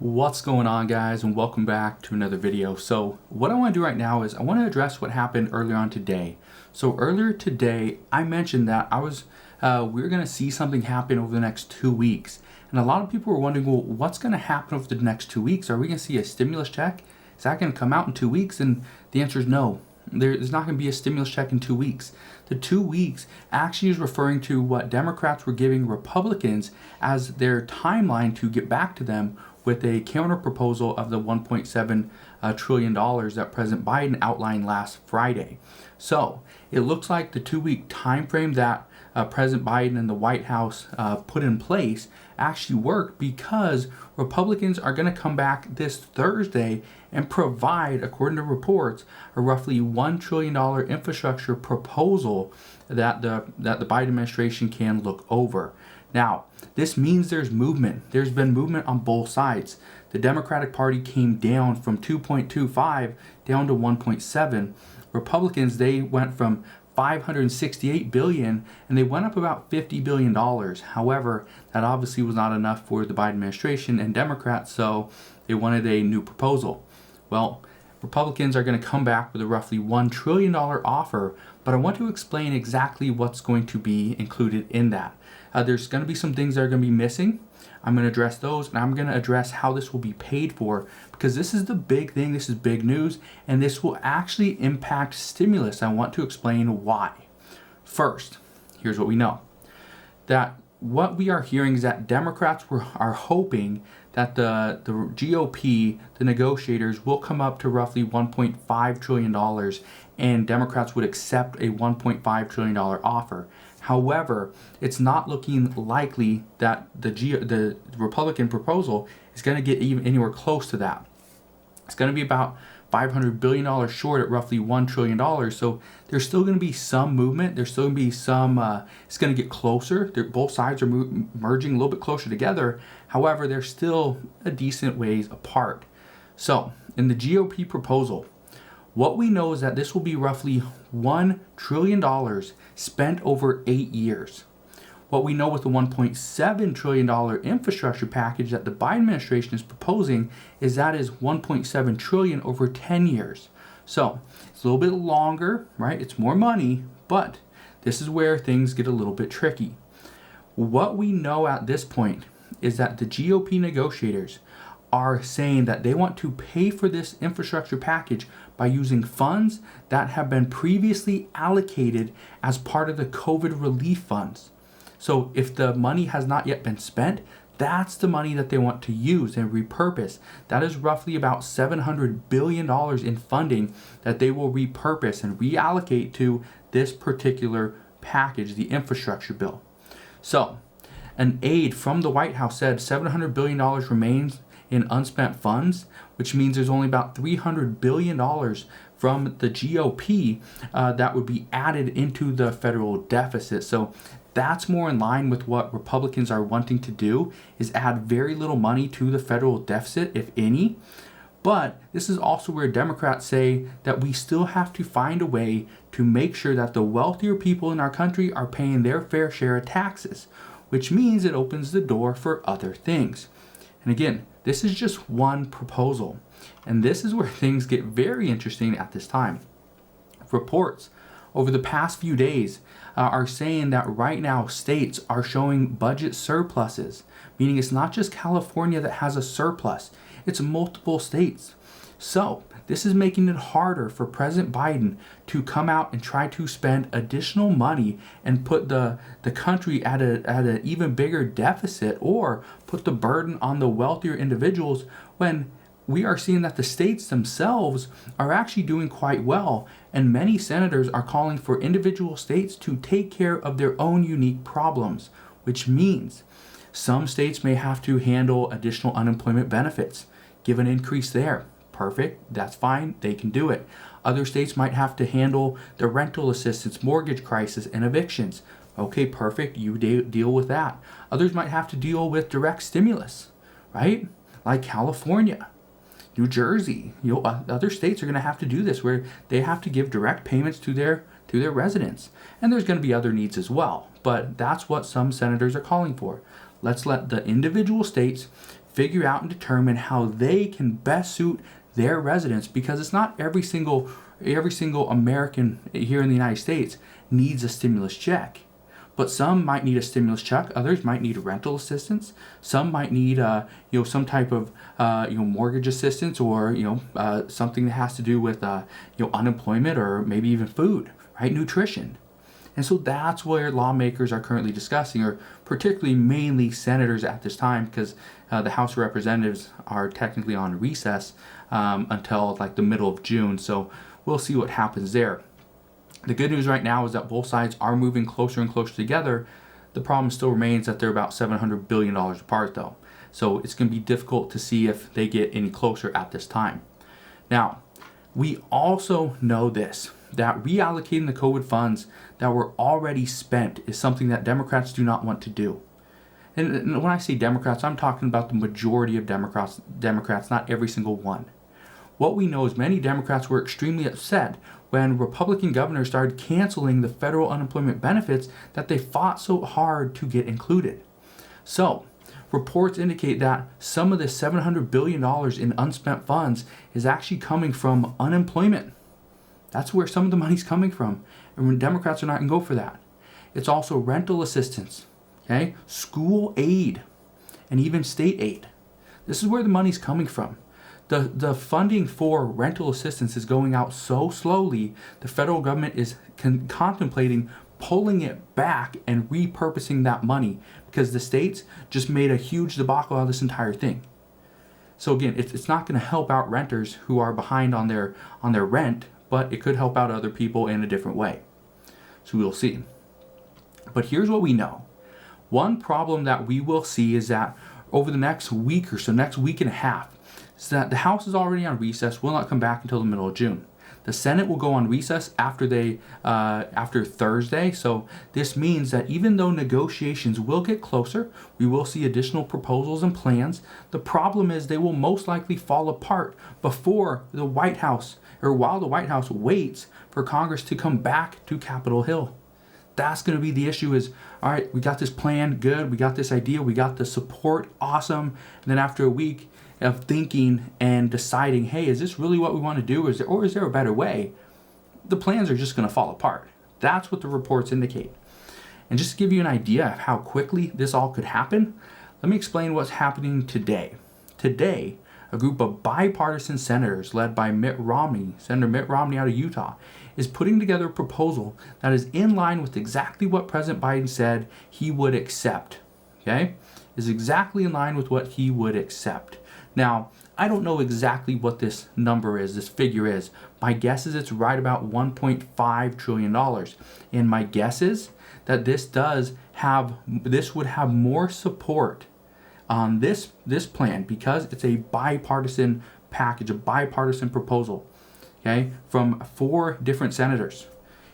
What's going on, guys, and welcome back to another video. So what I want to do right now is I want to address what happened earlier on today. So earlier today I mentioned that we're going to see something happen over the next 2 weeks, and a lot of people were wondering, well, what's going to happen over the next 2 weeks? Are we going to see a stimulus check? Is that going to come out in 2 weeks? And the answer is no. There's not going to be a stimulus check in 2 weeks. The 2 weeks actually is referring to what Democrats were giving Republicans as their timeline to get back to them with a counter proposal of the $1.7 trillion that President Biden outlined last Friday. So it looks like the 2-week time frame that President Biden and the White House put in place actually worked, because Republicans are going to come back this Thursday and provide, according to reports, a roughly $1 trillion infrastructure proposal that the Biden administration can look over. Now, this means there's movement. There's been movement on both sides. The Democratic Party came down from 2.25 down to 1.7. Republicans, they went from $568 billion and they went up about $50 billion. However, that obviously was not enough for the Biden administration and Democrats, so they wanted a new proposal. Well, Republicans are going to come back with a roughly $1 trillion offer, but I want to explain exactly what's going to be included in that. There's going to be some things that are going to be missing. I'm going to address those, and I'm going to address how this will be paid for, because this is the big thing. This is big news, and this will actually impact stimulus. I want to explain why. First, here's what we know. That what we are hearing is that Democrats are hoping that the GOP, the negotiators, will come up to roughly $1.5 trillion, and Democrats would accept a $1.5 trillion offer. However, it's not looking likely that the Republican proposal is going to get even anywhere close to that. It's going to be about $500 billion short at roughly $1 trillion. So there's still going to be some movement. There's still going to be some, it's going to get closer. Both sides are merging a little bit closer together. However, they're still a decent ways apart. So in the GOP proposal, what we know is that this will be roughly $1 trillion spent over 8 years. What we know with the $1.7 trillion infrastructure package that the Biden administration is proposing is that is $1.7 trillion over 10 years. So it's a little bit longer, right? It's more money, but this is where things get a little bit tricky. What we know at this point is that the GOP negotiators are saying that they want to pay for this infrastructure package by using funds that have been previously allocated as part of the COVID relief funds. So if the money has not yet been spent, that's the money that they want to use and repurpose. That is roughly about $700 billion in funding that they will repurpose and reallocate to this particular package, the infrastructure bill. So an aide from the White House said $700 billion remains in unspent funds, which means there's only about $300 billion from the GOP that would be added into the federal deficit. So that's more in line with what Republicans are wanting to do, is add very little money to the federal deficit, if any. But this is also where Democrats say that we still have to find a way to make sure that the wealthier people in our country are paying their fair share of taxes, which means it opens the door for other things. And again, this is just one proposal, and this is where things get very interesting at this time. Reports over the past few days are saying that right now states are showing budget surpluses, meaning it's not just California that has a surplus, it's multiple states. So this is making it harder for President Biden to come out and try to spend additional money and put the country at an even bigger deficit, or put the burden on the wealthier individuals, when we are seeing that the states themselves are actually doing quite well, and many senators are calling for individual states to take care of their own unique problems, which means some states may have to handle additional unemployment benefits, give an increase there. Perfect, that's fine, they can do it. Other states might have to handle the rental assistance, mortgage crisis, and evictions. Okay, perfect, you deal with that. Others might have to deal with direct stimulus, right? Like California, New Jersey, other states are going to have to do this, where they have to give direct payments to their residents. And there's going to be other needs as well, but that's what some senators are calling for. Let's let the individual states figure out and determine how they can best suit their residents, because it's not every single American here in the United States needs a stimulus check. But some might need a stimulus check. Others might need rental assistance. Some might need, some type of, mortgage assistance, or something that has to do with, unemployment, or maybe even food, right? Nutrition. And so that's where lawmakers are currently discussing, or particularly mainly senators at this time, because the House of Representatives are technically on recess until like the middle of June. So we'll see what happens there. The good news right now is that both sides are moving closer and closer together. The problem still remains that they're about $700 billion apart, though. So it's going to be difficult to see if they get any closer at this time. Now, we also know this, that reallocating the COVID funds that were already spent is something that Democrats do not want to do. And when I say Democrats, I'm talking about the majority of Democrats, not every single one. What we know is many Democrats were extremely upset when Republican governors started canceling the federal unemployment benefits that they fought so hard to get included. So, reports indicate that some of the $700 billion in unspent funds is actually coming from unemployment. That's where some of the money's coming from. And when Democrats are not going to go for that. It's also rental assistance, okay, school aid, and even state aid. This is where the money's coming from. The funding for rental assistance is going out so slowly, the federal government is contemplating pulling it back and repurposing that money, because the states just made a huge debacle out of this entire thing. So again, it's not going to help out renters who are behind on their rent, but it could help out other people in a different way. So we'll see. But here's what we know. One problem that we will see is that over the next week or so, next week and a half, is that the House is already on recess, will not come back until the middle of June. The Senate will go on recess after Thursday. So this means that even though negotiations will get closer, we will see additional proposals and plans. The problem is they will most likely fall apart before the White House, or while the White House waits for Congress to come back to Capitol Hill. That's going to be the issue is, all right, we got this plan, good. We got this idea. We got the support, awesome. And then after a week of thinking and deciding, hey, is this really what we want to do? Or is there a better way? The plans are just going to fall apart. That's what the reports indicate. And just to give you an idea of how quickly this all could happen, let me explain what's happening today. Today, a group of bipartisan senators led by Senator Mitt Romney out of Utah, is putting together a proposal that is in line with exactly what President Biden said he would accept. Okay? Is exactly in line with what he would accept. Now, I don't know exactly what this number is, this figure is. My guess is it's right about $1.5 trillion. And my guess is that this would have more support on this plan, because it's a bipartisan package, a bipartisan proposal, okay, from 4 different senators.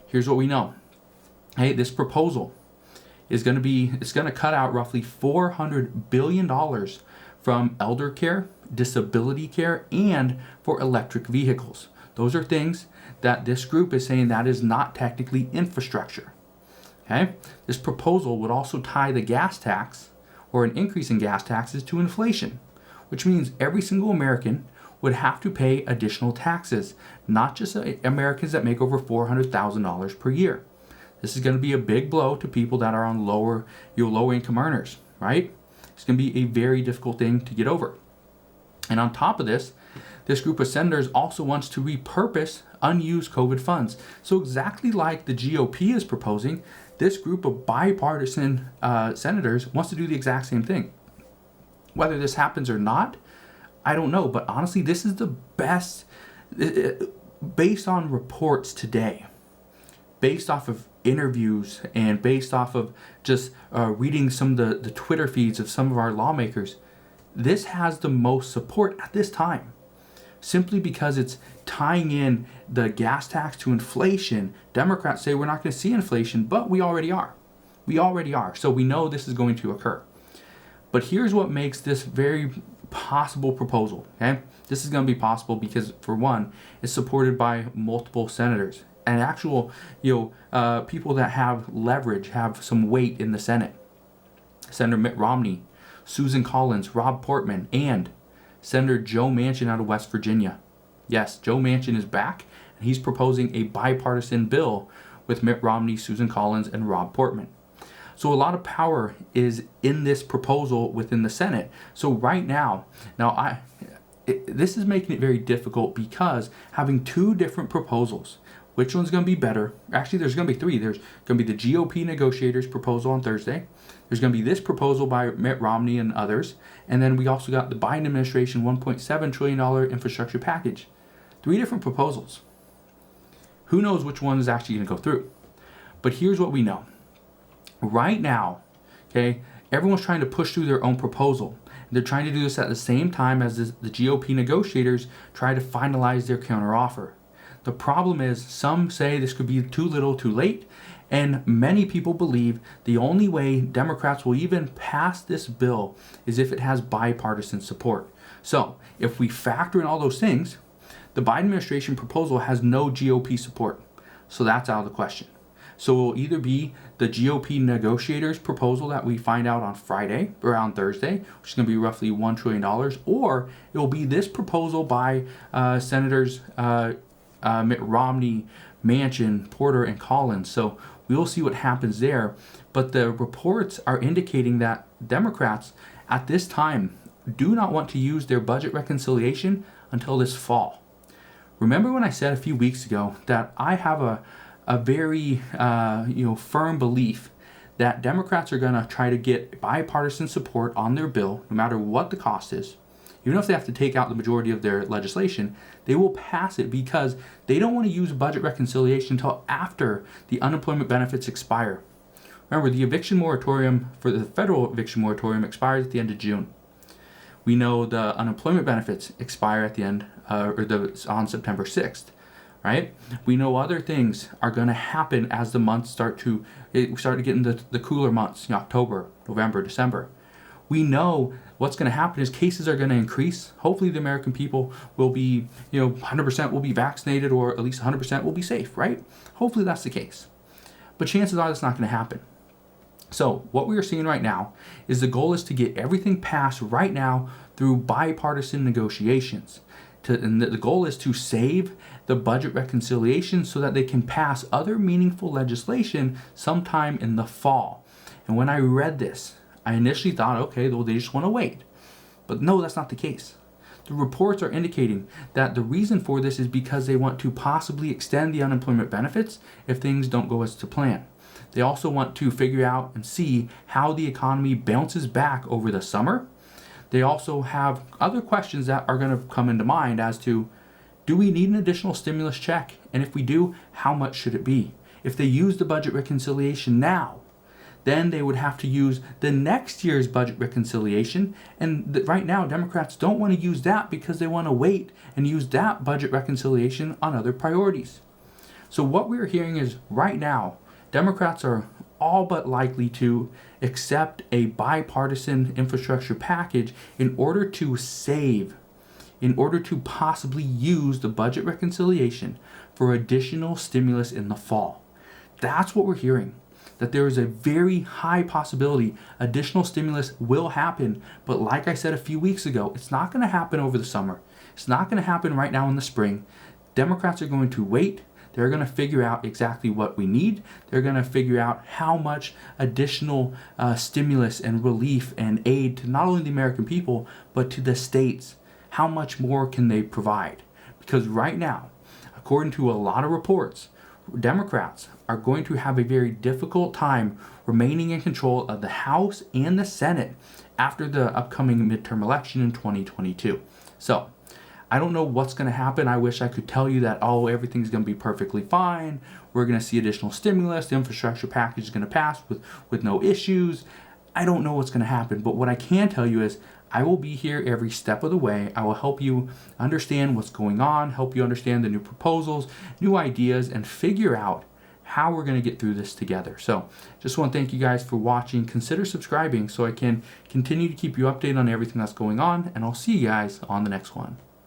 Here's what we know. Hey, this proposal is going to cut out roughly $400 billion from elder care, disability care, and for electric vehicles. Those are things that this group is saying that is not technically infrastructure. Okay? This proposal would also tie the gas tax, or an increase in gas taxes, to inflation, which means every single American would have to pay additional taxes, not just Americans that make over $400,000 per year. This is going to be a big blow to people that are on lower income earners, right? It's going to be a very difficult thing to get over. And on top of this, this group of senators also wants to repurpose unused COVID funds. So exactly like the GOP is proposing, this group of bipartisan senators wants to do the exact same thing. Whether this happens or not, I don't know. But honestly, this is the best, based on reports today, based off of interviews and based off of just reading some of the Twitter feeds of some of our lawmakers, this has the most support at this time, simply because it's tying in the gas tax to inflation. Democrats say we're not going to see inflation, but we already are. We already are. So we know this is going to occur. But here's what makes this very possible proposal. Okay, this is going to be possible because, for one, it's supported by multiple senators and actual, people that have leverage, have some weight in the Senate. Senator Mitt Romney Susan Collins, Rob Portman, and Senator Joe Manchin out of West Virginia. Yes, Joe Manchin is back, and he's proposing a bipartisan bill with Mitt Romney, Susan Collins, and Rob Portman. So a lot of power is in this proposal within the Senate. So right now, this is making it very difficult because having two different proposals, which one's going to be better? Actually, there's going to be three. There's going to be the GOP negotiators proposal on Thursday. There's going to be this proposal by Mitt Romney and others. And then we also got the Biden administration $1.7 trillion infrastructure package. Three different proposals. Who knows which one is actually going to go through? But here's what we know. Right now, okay, everyone's trying to push through their own proposal. They're trying to do this at the same time as the GOP negotiators try to finalize their counteroffer. The problem is some say this could be too little too late, and many people believe the only way Democrats will even pass this bill is if it has bipartisan support. So if we factor in all those things, the Biden administration proposal has no GOP support. So that's out of the question. So it will either be the GOP negotiators proposal that we find out on Friday or on Thursday, which is going to be roughly $1 trillion, or it will be this proposal by Senators Mitt Romney, Manchin, Porter, and Collins. So we will see what happens there. But the reports are indicating that Democrats at this time do not want to use their budget reconciliation until this fall. Remember when I said a few weeks ago that I have a very firm belief that Democrats are going to try to get bipartisan support on their bill, no matter what the cost is. Even if they have to take out the majority of their legislation, they will pass it because they don't want to use budget reconciliation until after the unemployment benefits expire. Remember, the eviction moratorium for the federal eviction moratorium expires at the end of June. We know the unemployment benefits expire at the end on September 6th. Right? We know other things are going to happen as the months start to get into the cooler months, October, November, December. We know what's going to happen is cases are going to increase. Hopefully the American people will be, 100% will be vaccinated, or at least 100% will be safe, right? Hopefully that's the case. But chances are that's not going to happen. So what we are seeing right now is the goal is to get everything passed right now through bipartisan negotiations. And the goal is to save the budget reconciliation so that they can pass other meaningful legislation sometime in the fall. And when I read this, I initially thought, okay, well, they just want to wait. But no, that's not the case. The reports are indicating that the reason for this is because they want to possibly extend the unemployment benefits if things don't go as to plan. They also want to figure out and see how the economy bounces back over the summer. They also have other questions that are going to come into mind as to, do we need an additional stimulus check? And if we do, how much should it be? If they use the budget reconciliation now, then they would have to use the next year's budget reconciliation. And right now, Democrats don't want to use that because they want to wait and use that budget reconciliation on other priorities. So what we're hearing is right now, Democrats are all but likely to accept a bipartisan infrastructure package in order to possibly use the budget reconciliation for additional stimulus in the fall. That's what we're hearing, that there is a very high possibility additional stimulus will happen. But like I said a few weeks ago, it's not going to happen over the summer. It's not going to happen right now in the spring. Democrats are going to wait. They're going to figure out exactly what we need. They're going to figure out how much additional stimulus and relief and aid to not only the American people, but to the states. How much more can they provide? Because right now, according to a lot of reports, Democrats are going to have a very difficult time remaining in control of the House and the Senate after the upcoming midterm election in 2022. So, I don't know what's going to happen. I wish I could tell you that, everything's going to be perfectly fine. We're going to see additional stimulus. The infrastructure package is going to pass with no issues. I don't know what's going to happen. But what I can tell you is I will be here every step of the way. I will help you understand what's going on, help you understand the new proposals, new ideas, and figure out how we're going to get through this together. So just want to thank you guys for watching. Consider subscribing so I can continue to keep you updated on everything that's going on. And I'll see you guys on the next one.